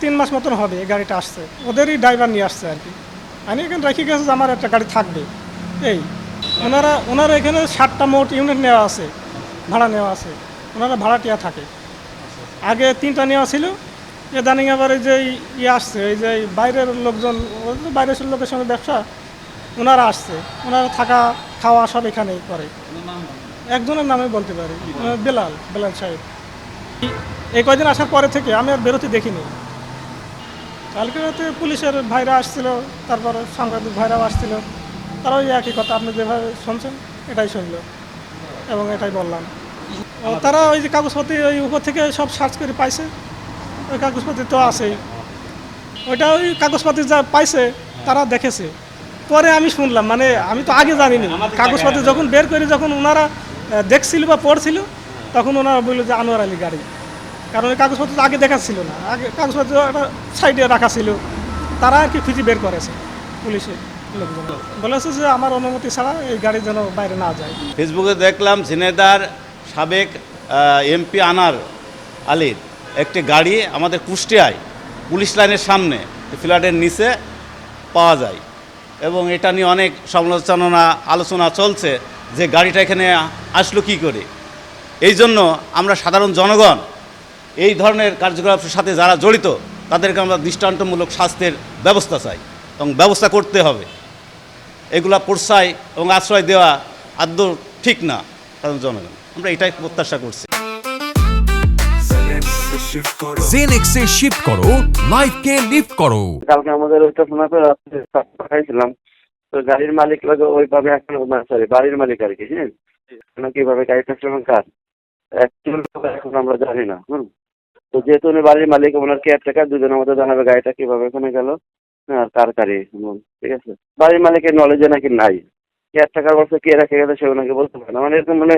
3 মাস মতন হবে এই গাড়িটা আসছে, ওদেরই ড্রাইভার নিয়ে আসছে আর কি। আমি এখানে রেখে গেছে যে আমার একটা গাড়ি থাকবে এই। ওনারা এখানে 60টা মোট ইউনিট নেওয়া আছে, ভাড়া নেওয়া আছে, ওনারা ভাড়াটিয়া থাকে। আগে 3টা নেওয়া ছিল, ইদানিং আবার এই যে ইয়ে আসছে, এই যে বাইরের লোকজন, বাইরের লোকের সঙ্গে ব্যবসা, ওনারা আসছে, ওনারা থাকা খাওয়া সব এখানেই করে। একজনের নামে বলতে পারি, বেলাল বেলাল সাহেব। এই কয়দিন আসার পরে থেকে আমি আর বেরোতে দেখিনি। কালকে রাতে পুলিশের ভাইরা আসছিল, তারপরে সাংবাদিক ভাইরাও আসছিল, তারাও এই একই কথা আপনি যেভাবে শুনছেন এটাই শুনল এবং এটাই বললাম। তারা ওই যে কাগজপত্র ওই উপর থেকে সব সার্চ করে পাইছে, ওই কাগজপত্র তো আছেই, ওইটা ওই কাগজপত্র যা পাইছে তারা দেখেছে। পরে আমি শুনলাম, মানে আমি তো আগে জানিনি, কাগজপত্র যখন বের করে যখন ওনারা দেখছিল বা পড়ছিল, তখন ওনারা বললো যে আনোয়ার আলী গাড়ি। কারণ ওই কাগজপত্র তো আগে দেখাচ্ছিল না, আগে কাগজপত্র একটা সাইডে রাখা ছিল, তারা আর কি খুঁজে বের করেছে পুলিশে লোকজন। বলেছে যে আমার অনুমতি ছাড়া এই গাড়ি যেন বাইরে না যায়। ফেসবুকে দেখলাম ঝিনাইদহের সাবেক এমপি আনার আলীর একটি গাড়ি আমাদের কুষ্টিয়ায় পুলিশ লাইনের সামনে ফ্ল্যাটের নিচে পাওয়া যায়, এবং এটা নিয়ে অনেক সমালোচনা আলোচনা চলছে যে গাড়িটা এখানে আসলো কী করে। এই জন্য আমরা সাধারণ জনগণ এই ধরনের কার্যকলাপের সাথে যারা জড়িত তাদেরকে আমরা দৃষ্টান্তমূলক শাস্তির ব্যবস্থা চাই এবং ব্যবস্থা করতে হবে। এগুলা প্রশ্রয় এবং আশ্রয় দেওয়া আদৌ ঠিক না সাধারণ জনগণ, আমরা এটাই প্রত্যাশা করছি। জেনেক্সে শিফট করো, লাইফকে লিফট করো। কালকে আমাদের ওইটা শোনাতে রাত্রে পাঠাইছিলাম, তো গাড়ির মালিক লাগে ওইভাবে এখনো, সরি বাড়ির মালিক আর কি, হ্যাঁ কিভাবে গাড়িটা চালান কার অ্যাকচুয়াল এখন আমরা জানি না। তো যেহেতু উনি বাড়ির মালিক, ওনার কেয়ারটেকার, দুজনের মধ্যে জানাবে গাড়িটা কিভাবে ওখানে গেল, হ্যাঁ কার গাড়ি, ঠিক আছে। বাড়ির মালিকের নলেজে নাকি নাই, কেয়ারটেকার বলছে কে রেখে গেছে সে ওনাকে বলতে পারে না, মানে এরকম মানে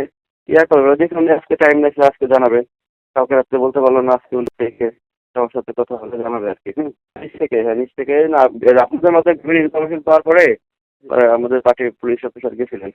ইয়া করবে, যেখানে আজকে টাইম লাগছে আজকে জানাবে, কাউকে রাত্রে বলতে পারলো না, আজকে উনি থেকে সবার সাথে কথা বলে জানাবে আর কি। নিচ থেকে না আপনাদের মতো বিভিন্ন ইনফরমেশন পাওয়ার পরে আমাদের পার্টির পুলিশ অফিসার গেছিলেন,